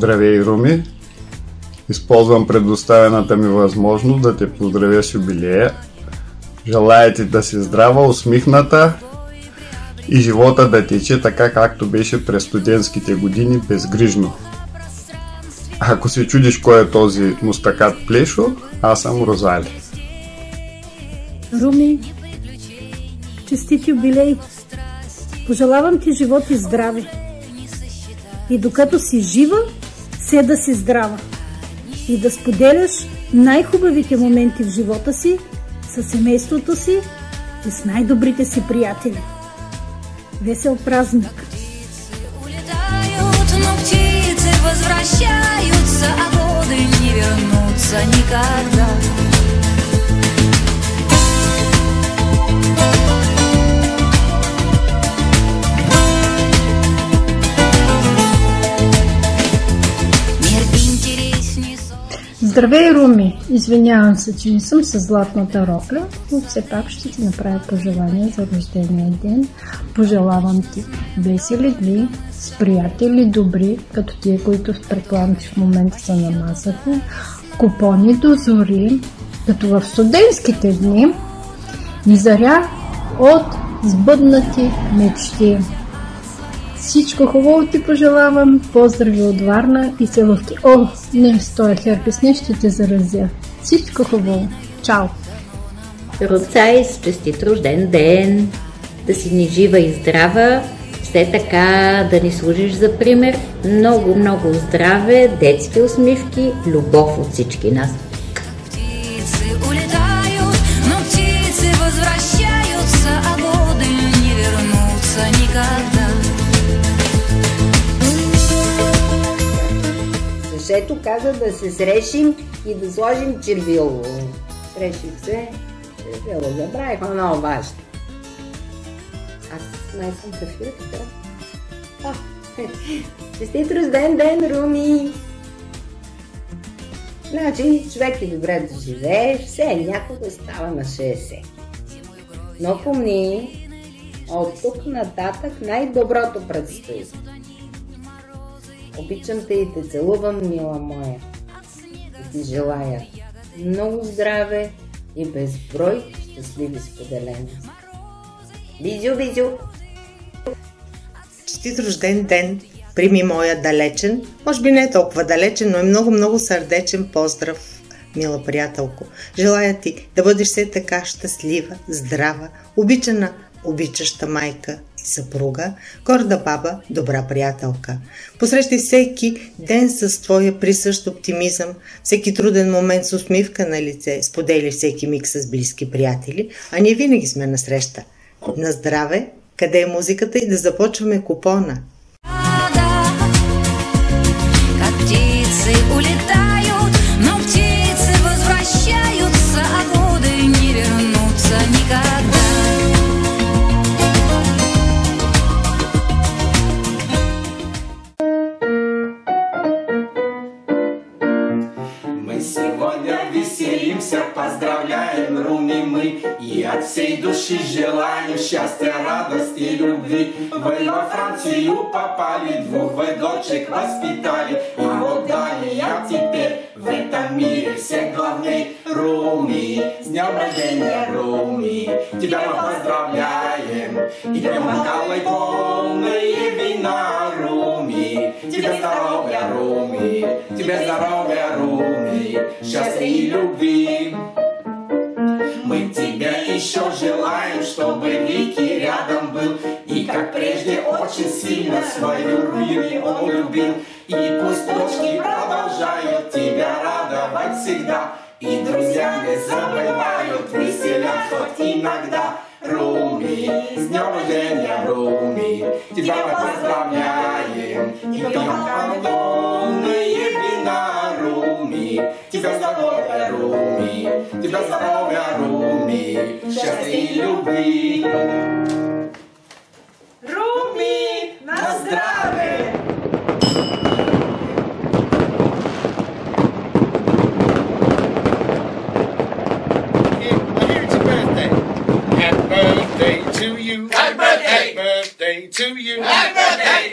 Здравей, Руми! Използвам предоставената ми възможност да те поздравя с юбилея. Желая ти да си здрава, усмихната и живота да тече така, както беше през студентските години, безгрижно. Ако се чудиш кой е този мустакат Плешо, аз съм Розали. Руми, честит юбилей! Пожелавам ти живот и здраве. И докато си жива, все да си здрава. И да споделяш най-хубавите моменти в живота си със семейството си и с най-добрите си приятели. Весел празник! Возвращаются, а годы не вернутся никогда. Здравей, Руми! Извинявам се, че не съм с златната рокля, но все пак ще ти направя пожелания за рождения ден. Пожелавам ти весели дни с приятели добри, като тия, които предполагам, че в момента са намазани, купони до зори, като в студентските дни и заря от сбъднати мечти. Всичко хубаво ти пожелавам, поздрави от Варна и целувки. О, не, стоя херпес, не ще те заразя. Всичко хубаво. Чао! Руцайс, честит рожден ден! Да си ни жива и здрава, все така да ни служиш за пример. Много, много здраве, детски усмивки, любов от всички нас. Птицы улетают, но птицы возвращаются, а годы не вернутся никогда. Ето каза да се срешим и да сложим червило. Среших се, червило забравих, но много важно. Аз май съм кафира, така. Честит рожден ден, Руми! Значи, човек е добре да живееш, все някога става на 60. Но помни, от тук нататък най-доброто предстои. Обичам те и те целувам, мила моя. И ти желая много здраве и безброй щастливи споделения. Бизю, бизю! Честит рожден ден! Прими моя далечен, може би не толкова далечен, но е много сърдечен поздрав, мила приятелко. Желая ти да бъдеш все така щастлива, здрава, обичана, обичаща майка и съпруга, горда баба, добра приятелка. Посрещай всеки ден с твоя присъщ оптимизъм, всеки труден момент с усмивка на лице, сподели всеки миг с близки приятели, а ние винаги сме на среща. На здраве, къде е музиката и да започваме купона. Как птицы улетают, но птицы возвращаются, а годы не вернутся никогда. Поздравляем, Руми, мы и от всей души желаем счастья, радости и любви. Вы во Францию попали, двух вы дочек воспитали, и вот далее теперь в этом мире всех главней. Руми, с днем рождения, Руми, тебя мы поздравляем, и пьем бокалы полные вина, Руми. Тебе здоровья, Руми, тебе здоровья, Руми, счастья и любви. Мы тебе еще желаем, чтобы Вики рядом был, и как прежде очень сильно свою Руми он любил. И пусть дочки продолжают тебя радовать всегда, и друзья не забывают, веселят хоть иногда. Руми, с днем рождения, Руми, тебя мы поздравляем, и пьем полные вина, Руми. Тебя здоровья, Руми, тебя здоровья, Руми, счастья и любви. Руми, на здравие! To you. Happy birthday to you. Happy birthday